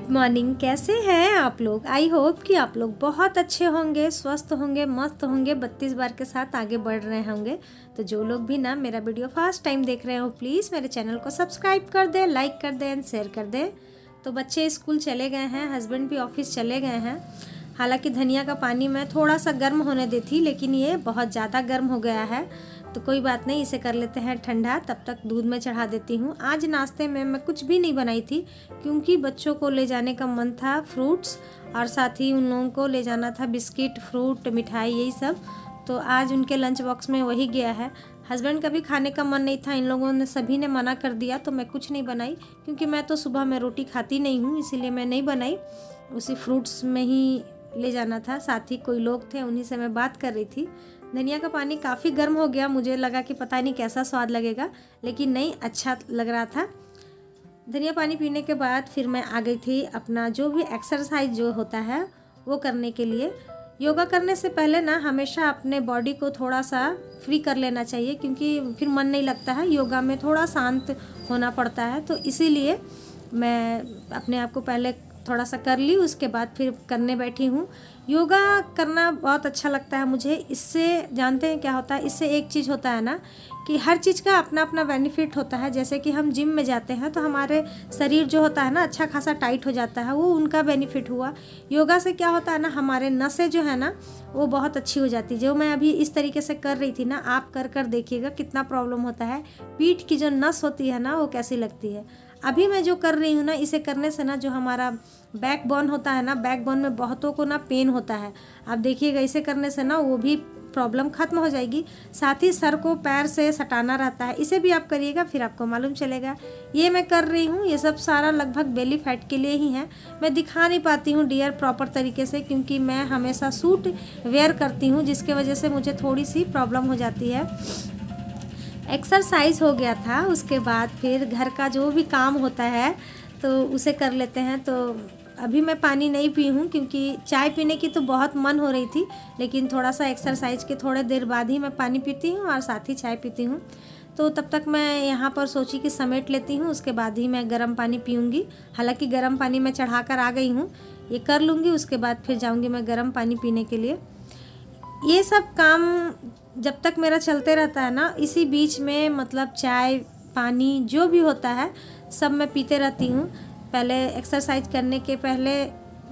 Good morning. कैसे हैं आप लोग? आई होप कि आप लोग बहुत अच्छे होंगे, स्वस्थ होंगे, मस्त होंगे, 32 बार के साथ आगे बढ़ रहे होंगे। तो जो लोग भी ना मेरा वीडियो फर्स्ट टाइम देख रहे हो, प्लीज़ मेरे चैनल को सब्सक्राइब कर दें, लाइक कर दें एंड शेयर कर दें। तो बच्चे स्कूल चले गए हैं, हस्बैंड भी ऑफिस चले गए हैं। हालांकि धनिया का पानी मैं थोड़ा सा गर्म होने दी थी, लेकिन ये बहुत ज़्यादा गर्म हो गया है, तो कोई बात नहीं, इसे कर लेते हैं ठंडा। तब तक दूध में चढ़ा देती हूँ। आज नाश्ते में मैं कुछ भी नहीं बनाई थी, क्योंकि बच्चों को ले जाने का मन था, फ्रूट्स, और साथ ही उन लोगों को ले जाना था बिस्किट, फ्रूट, मिठाई, यही सब। तो आज उनके लंच बॉक्स में वही गया है। हस्बैंड का भी खाने का मन नहीं था, इन लोगों ने सभी ने मना कर दिया, तो मैं कुछ नहीं बनाई, क्योंकि मैं तो सुबह में रोटी खाती नहीं हूँ, इसीलिए मैं नहीं बनाई। उसी फ्रूट्स में ही ले जाना था। साथ ही कोई लोग थे, उन्हीं से मैं बात कर रही थी। धनिया का पानी काफ़ी गर्म हो गया, मुझे लगा कि पता नहीं कैसा स्वाद लगेगा, लेकिन नहीं, अच्छा लग रहा था। धनिया पानी पीने के बाद फिर मैं आ गई थी अपना जो भी एक्सरसाइज जो होता है वो करने के लिए। योगा करने से पहले ना हमेशा अपने बॉडी को थोड़ा सा फ्री कर लेना चाहिए, क्योंकि फिर मन नहीं लगता है। योगा में थोड़ा शांत होना पड़ता है, तो इसीलिए मैं अपने आप को पहले थोड़ा सा कर ली, उसके बाद फिर करने बैठी हूँ। योगा करना बहुत अच्छा लगता है मुझे। इससे जानते हैं क्या होता है? इससे एक चीज़ होता है ना कि हर चीज़ का अपना अपना बेनिफिट होता है। जैसे कि हम जिम में जाते हैं तो हमारे शरीर जो होता है ना अच्छा खासा टाइट हो जाता है, वो उनका बेनिफिट हुआ। योगा से क्या होता है ना, हमारे नसें जो है ना वो बहुत अच्छी हो जाती है। जो मैं अभी इस तरीके से कर रही थी ना, आप कर कर देखिएगा कितना प्रॉब्लम होता है। पीठ की जो नस होती है ना वो कैसी लगती है। अभी मैं जो कर रही हूँ ना, इसे करने से ना जो हमारा बैक बोन होता है ना, बैक बोन में बहुतों को ना पेन होता है। आप देखिएगा, इसे करने से ना वो भी प्रॉब्लम ख़त्म हो जाएगी। साथ ही सर को पैर से सटाना रहता है, इसे भी आप करिएगा, फिर आपको मालूम चलेगा। ये मैं कर रही हूँ, ये सब सारा लगभग बेली फैट के लिए ही है। मैं दिखा नहीं पाती हूँ डियर प्रॉपर तरीके से, क्योंकि मैं हमेशा सूट वेयर करती हूँ, जिसके वजह से मुझे थोड़ी सी प्रॉब्लम हो जाती है। एक्सरसाइज हो गया था, उसके बाद फिर घर का जो भी काम होता है तो उसे कर लेते हैं। तो अभी मैं पानी नहीं पी हूँ, क्योंकि चाय पीने की तो बहुत मन हो रही थी, लेकिन थोड़ा सा एक्सरसाइज के थोड़े देर बाद ही मैं पानी पीती हूँ और साथ ही चाय पीती हूँ। तो तब तक मैं यहाँ पर सोची कि समेट लेती हूँ, उसके बाद ही मैं गर्म पानी पीऊँगी। हालांकि गर्म पानी मैं चढ़ा कर आ गई हूँ, ये कर लूँगी, उसके बाद फिर जाऊँगी मैं गर्म पानी पीने के लिए। ये सब काम जब तक मेरा चलते रहता है ना, इसी बीच में मतलब चाय पानी जो भी होता है सब मैं पीते रहती हूँ। पहले एक्सरसाइज करने के पहले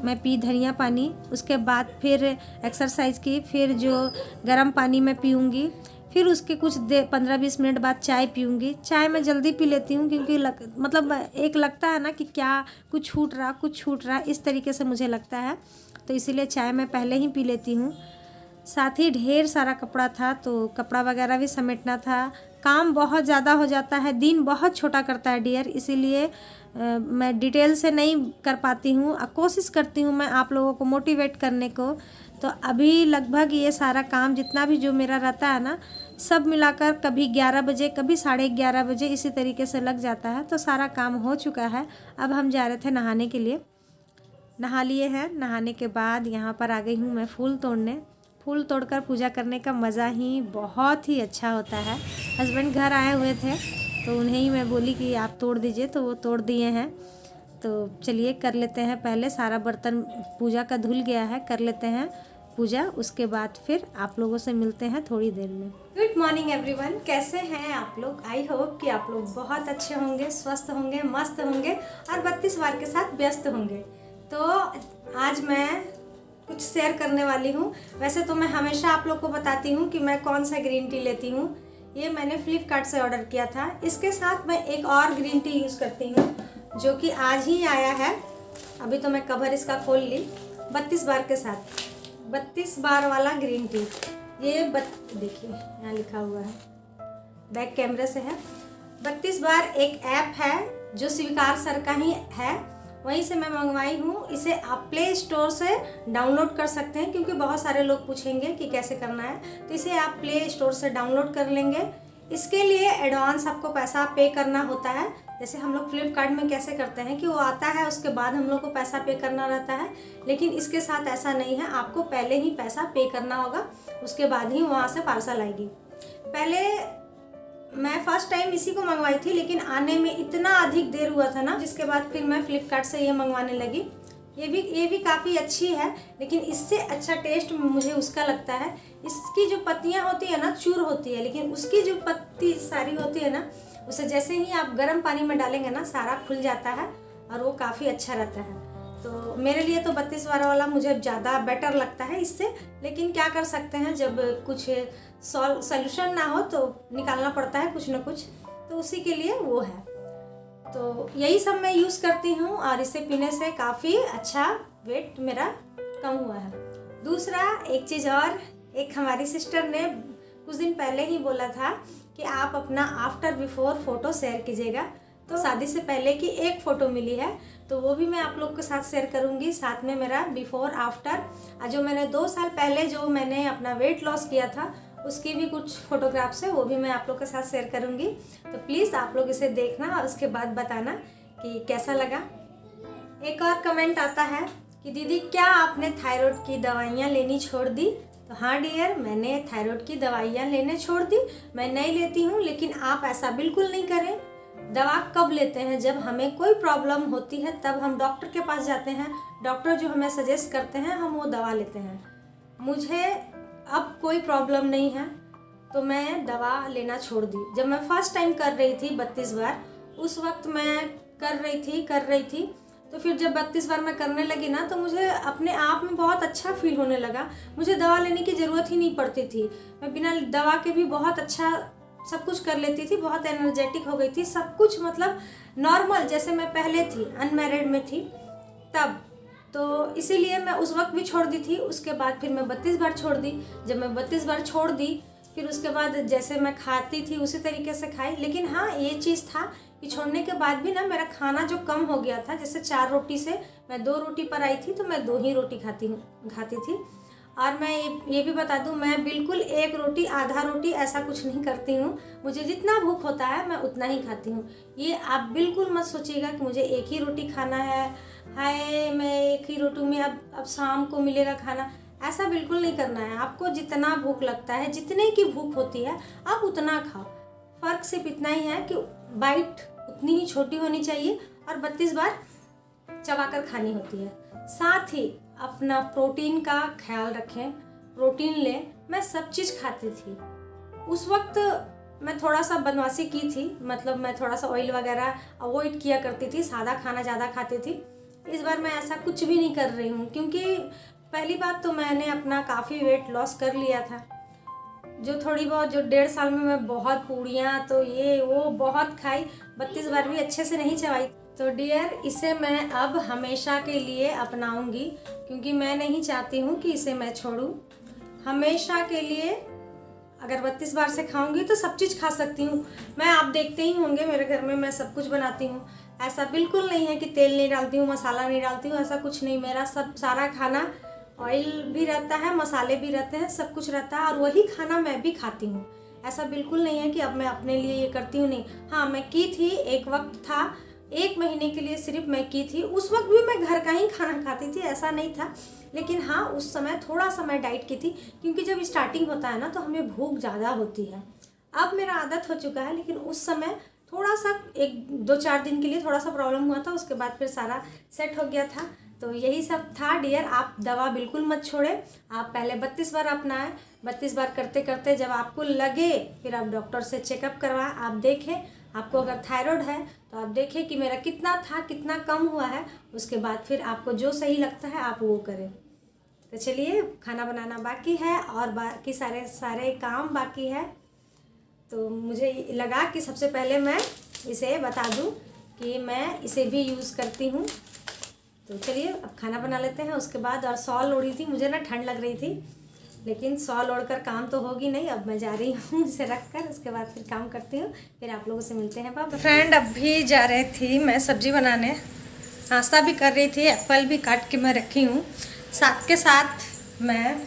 मैं पी धनिया पानी, उसके बाद फिर एक्सरसाइज की, फिर जो गर्म पानी मैं पीऊँगी, फिर उसके कुछ देर 15-20 मिनट बाद चाय पीऊँगी। चाय मैं जल्दी पी लेती हूँ, क्योंकि मतलब एक लगता है ना कि क्या कुछ छूट रहा, इस तरीके से मुझे लगता है, तो इसीलिए चाय मैं पहले ही पी लेती हूँ। साथ ही ढेर सारा कपड़ा था, तो कपड़ा वगैरह भी समेटना था। काम बहुत ज़्यादा हो जाता है, दिन बहुत छोटा करता है डियर, इसीलिए मैं डिटेल से नहीं कर पाती हूँ। कोशिश करती हूँ मैं आप लोगों को मोटिवेट करने को। तो अभी लगभग ये सारा काम जितना भी जो मेरा रहता है ना, सब मिलाकर कभी 11 बजे, कभी 11:30 बजे, इसी तरीके से लग जाता है। तो सारा काम हो चुका है। अब हम जा रहे थे नहाने के लिए, नहा लिए हैं। नहाने के बाद यहाँ पर आ गई हूँ मैं फूल तोड़ने। फूल तोड़कर पूजा करने का मज़ा ही बहुत ही अच्छा होता है। हस्बैंड घर आए हुए थे, तो उन्हें ही मैं बोली कि आप तोड़ दीजिए, तो वो तोड़ दिए हैं। तो चलिए कर लेते हैं। पहले सारा बर्तन पूजा का धुल गया है, कर लेते हैं पूजा, उसके बाद फिर आप लोगों से मिलते हैं थोड़ी देर में। गुड मॉर्निंग एवरीवन, कैसे हैं आप लोग? आई होप कि आप लोग बहुत अच्छे होंगे, स्वस्थ होंगे, मस्त होंगे और 32 बार के साथ व्यस्त होंगे। तो आज मैं कुछ शेयर करने वाली हूँ। वैसे तो मैं हमेशा आप लोग को बताती हूँ कि मैं कौन सा ग्रीन टी लेती हूँ। ये मैंने फ्लिपकार्ट से ऑर्डर किया था। इसके साथ मैं एक और ग्रीन टी यूज़ करती हूँ, जो कि आज ही आया है। अभी तो मैं कवर इसका खोल ली। 32 बार के साथ 32 बार वाला ग्रीन टी। ये देखिए यहाँ लिखा हुआ है, बैक कैमरे से है। 32 बार एक ऐप है जो स्वीकार सर का ही है, वहीं से मैं मंगवाई हूँ। इसे आप प्ले स्टोर से डाउनलोड कर सकते हैं, क्योंकि बहुत सारे लोग पूछेंगे कि कैसे करना है, तो इसे आप प्ले स्टोर से डाउनलोड कर लेंगे। इसके लिए एडवांस आपको पैसा पे करना होता है। जैसे हम लोग फ्लिपकार्ट में कैसे करते हैं कि वो आता है, उसके बाद हम लोग को पैसा पे करना रहता है, लेकिन इसके साथ ऐसा नहीं है। आपको पहले ही पैसा पे करना होगा, उसके बाद ही वहाँ से पार्सल आएगी। पहले मैं फ़र्स्ट टाइम इसी को मंगवाई थी, लेकिन आने में इतना अधिक देर हुआ था ना, जिसके बाद फिर मैं फ्लिपकार्ट से ये मंगवाने लगी। ये भी काफ़ी अच्छी है, लेकिन इससे अच्छा टेस्ट मुझे उसका लगता है। इसकी जो पत्तियाँ होती है ना, चूर होती है, लेकिन उसकी जो पत्ती सारी होती है ना, उसे जैसे ही आप गर्म पानी में डालेंगे ना, सारा खुल जाता है और वो काफ़ी अच्छा रहता है। तो मेरे लिए तो 32 वाला मुझे ज़्यादा बेटर लगता है इससे, लेकिन क्या कर सकते हैं, जब कुछ सॉल्यूशन ना हो तो निकालना पड़ता है कुछ ना कुछ, तो उसी के लिए वो है। तो यही सब मैं यूज़ करती हूँ और इसे पीने से काफ़ी अच्छा वेट मेरा कम हुआ है। दूसरा एक चीज़ और, एक हमारी सिस्टर ने कुछ दिन पहले ही बोला था कि आप अपना आफ्टर बिफोर फ़ोटो शेयर कीजिएगा। तो शादी से पहले की एक फ़ोटो मिली है, तो वो भी मैं आप लोग के साथ शेयर करूँगी। साथ में मेरा बिफोर आफ्टर, जो मैंने 2 साल पहले जो मैंने अपना वेट लॉस किया था, उसकी भी कुछ फ़ोटोग्राफ्स है, वो भी मैं आप लोग के साथ शेयर करूँगी। तो प्लीज़ आप लोग इसे देखना और उसके बाद बताना कि कैसा लगा। एक और कमेंट आता है कि दीदी क्या आपने थायराइड की दवाइयाँ लेनी छोड़ दी? तो हाँ डियर, मैंने थायराइड की दवाइयाँ लेने छोड़ दी। मैं नहीं लेती हूँ, लेकिन आप ऐसा बिल्कुल नहीं करें। दवा कब लेते हैं? जब हमें कोई प्रॉब्लम होती है तब हम डॉक्टर के पास जाते हैं। डॉक्टर जो हमें सजेस्ट करते हैं हम वो दवा लेते हैं। मुझे अब कोई प्रॉब्लम नहीं है तो मैं दवा लेना छोड़ दी। जब मैं फर्स्ट टाइम कर रही थी 32 बार, उस वक्त मैं कर रही थी तो फिर जब 32 बार मैं करने लगी ना, तो मुझे अपने आप में बहुत अच्छा फील होने लगा। मुझे दवा लेने की ज़रूरत ही नहीं पड़ती थी। मैं बिना दवा के भी बहुत अच्छा सब कुछ कर लेती थी, बहुत एनर्जेटिक हो गई थी, सब कुछ मतलब नॉर्मल जैसे मैं पहले थी, अनमैरिड में थी तब। तो इसीलिए मैं उस वक्त भी छोड़ दी थी। उसके बाद फिर मैं 32 बार छोड़ दी। जब मैं 32 बार छोड़ दी, फिर उसके बाद जैसे मैं खाती थी उसी तरीके से खाई। लेकिन हाँ, ये चीज़ था कि छोड़ने के बाद भी ना मेरा खाना जो कम हो गया था, जैसे 4 रोटी से मैं 2 रोटी पर आई थी, तो मैं 2 ही रोटी खाती थी। और मैं ये भी बता दूं, मैं बिल्कुल 1 रोटी आधा रोटी ऐसा कुछ नहीं करती हूँ। मुझे जितना भूख होता है मैं उतना ही खाती हूँ। ये आप बिल्कुल मत सोचिएगा कि मुझे 1 ही रोटी खाना है, हाय मैं 1 ही रोटी में अब शाम को मिलेगा खाना। ऐसा बिल्कुल नहीं करना है। आपको जितना भूख लगता है, जितने की भूख होती है, आप उतना खाओ। फ़र्क सिर्फ इतना ही है कि बाइट उतनी ही छोटी होनी चाहिए और 32 बार चबाकर खानी होती है। साथ ही अपना प्रोटीन का ख्याल रखें, प्रोटीन लें। मैं सब चीज़ खाती थी। उस वक्त मैं थोड़ा सा बदमाशी की थी, मतलब मैं थोड़ा सा ऑयल वगैरह अवॉइड किया करती थी, सादा खाना ज़्यादा खाती थी। इस बार मैं ऐसा कुछ भी नहीं कर रही हूँ, क्योंकि पहली बात तो मैंने अपना काफ़ी वेट लॉस कर लिया था। जो थोड़ी बहुत, जो 1.5 साल में मैं बहुत पूड़ियाँ तो ये वो बहुत खाई, 32 बार भी अच्छे से नहीं चबाई। तो डियर, इसे मैं अब हमेशा के लिए अपनाऊंगी, क्योंकि मैं नहीं चाहती हूँ कि इसे मैं छोड़ूं। हमेशा के लिए अगर 32 बार से खाऊंगी तो सब चीज़ खा सकती हूँ मैं। आप देखते ही होंगे मेरे घर में मैं सब कुछ बनाती हूँ। ऐसा बिल्कुल नहीं है कि तेल नहीं डालती हूँ, मसाला नहीं डालती हूँ, ऐसा कुछ नहीं। मेरा सारा खाना ऑयल भी रहता है, मसाले भी रहते हैं, सब कुछ रहता है, और वही खाना मैं भी खाती हूँ। ऐसा बिल्कुल नहीं है कि अब मैं अपने लिए ये करती हूँ, नहीं। हाँ, मैं की थी, एक वक्त था 1 महीने के लिए सिर्फ मैं की थी। उस वक्त भी मैं घर का ही खाना खाती थी, ऐसा नहीं था। लेकिन हाँ, उस समय थोड़ा सा मैं डाइट की थी, क्योंकि जब स्टार्टिंग होता है ना तो हमें भूख ज़्यादा होती है। अब मेरा आदत हो चुका है, लेकिन उस समय थोड़ा सा 1-2-4 दिन के लिए थोड़ा सा प्रॉब्लम हुआ था, उसके बाद फिर सारा सेट हो गया था। तो यही सब था डियर। आप दवा बिल्कुल मत छोड़े। आप पहले 32 बार अपनाएं। 32 बार करते करते जब आपको लगे, फिर आप डॉक्टर से चेकअप करवाएं। आप देखें, आपको अगर थायराइड है तो आप देखें कि मेरा कितना था, कितना कम हुआ है। उसके बाद फिर आपको जो सही लगता है आप वो करें। तो चलिए, खाना बनाना बाकी है और बाकी सारे काम बाकी है। तो मुझे लगा कि सबसे पहले मैं इसे बता दूं कि मैं इसे भी यूज़ करती हूँ। तो चलिए अब खाना बना लेते हैं। उसके बाद, और शॉल ओढ़ी थी, मुझे ना ठंड लग रही थी, लेकिन शॉल ओढ़कर काम तो होगी नहीं। अब मैं जा रही हूँ इसे रख कर, उसके बाद फिर काम करती हूँ, फिर आप लोगों से मिलते हैं। बाप फ्रेंड, अब भी जा रही थी मैं सब्ज़ी बनाने, नाश्ता भी कर रही थी, एप्पल भी काट के मैं रखी हूँ। साथ के साथ मैं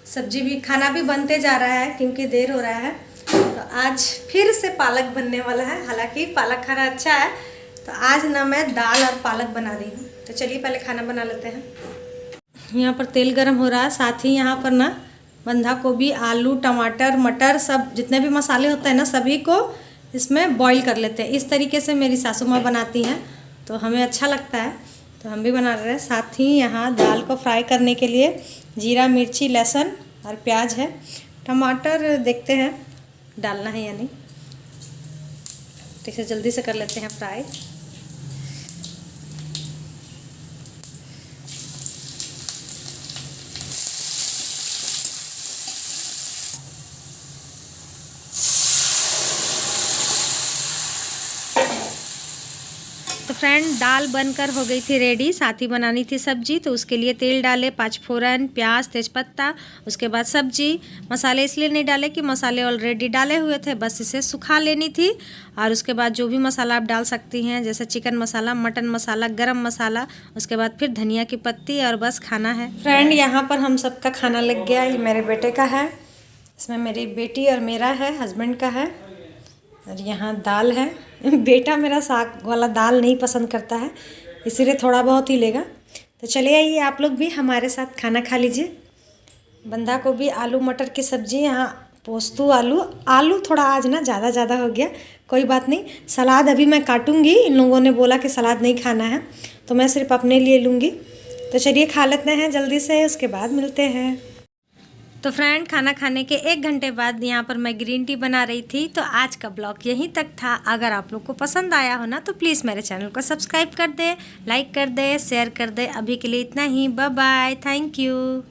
सब्जी भी, खाना भी बनते जा रहा है क्योंकि देर हो रहा है। तो आज फिर से पालक बनने वाला है। हालांकि पालक खाना अच्छा है, तो आज ना मैं दाल और पालक बना रही हूँ। तो चलिए पहले खाना बना लेते हैं। यहाँ पर तेल गरम हो रहा है, साथ ही यहाँ पर ना बंधा गोभी, आलू, टमाटर, मटर, सब जितने भी मसाले होते हैं ना सभी को इसमें बॉईल कर लेते हैं। इस तरीके से मेरी सासू माँ बनाती हैं तो हमें अच्छा लगता है, तो हम भी बना रहे हैं। साथ ही यहाँ दाल को फ्राई करने के लिए जीरा, मिर्ची, लहसुन और प्याज है। टमाटर देखते हैं डालना है या नहीं, तो इसे जल्दी से कर लेते हैं फ्राई। तो फ्रेंड दाल बनकर हो गई थी रेडी। साथ ही बनानी थी सब्जी, तो उसके लिए तेल डाले, 5 फोरन, प्याज, तेजपत्ता, उसके बाद सब्जी। मसाले इसलिए नहीं डाले कि मसाले ऑलरेडी डाले हुए थे, बस इसे सुखा लेनी थी। और उसके बाद जो भी मसाला आप डाल सकती हैं, जैसे चिकन मसाला, मटन मसाला, गरम मसाला, उसके बाद फिर धनिया की पत्ती, और बस खाना है। फ्रेंड यहाँ पर हम सबका खाना लग गया। ये मेरे बेटे का है, इसमें मेरी बेटी और मेरा है, हस्बैंड का है। और यहाँ दाल है। बेटा मेरा साग वाला दाल नहीं पसंद करता है, इसीलिए थोड़ा बहुत ही लेगा। तो चलिए आइए आप लोग भी हमारे साथ खाना खा लीजिए। बंधा गोभी, आलू मटर की सब्ज़ी, यहाँ पोस्तू आलू थोड़ा आज ना ज़्यादा हो गया, कोई बात नहीं। सलाद अभी मैं काटूंगी, इन लोगों ने बोला कि सलाद नहीं खाना है, तो मैं सिर्फ अपने लिए लूँगी। तो चलिए खा लेते हैं जल्दी से, उसके बाद मिलते हैं। तो फ्रेंड खाना खाने के 1 घंटे बाद यहाँ पर मैं ग्रीन टी बना रही थी। तो आज का ब्लॉग यहीं तक था। अगर आप लोग को पसंद आया हो ना तो प्लीज़ मेरे चैनल को सब्सक्राइब कर दे, लाइक कर दे, शेयर कर दे। अभी के लिए इतना ही, बाय बाय, थैंक यू।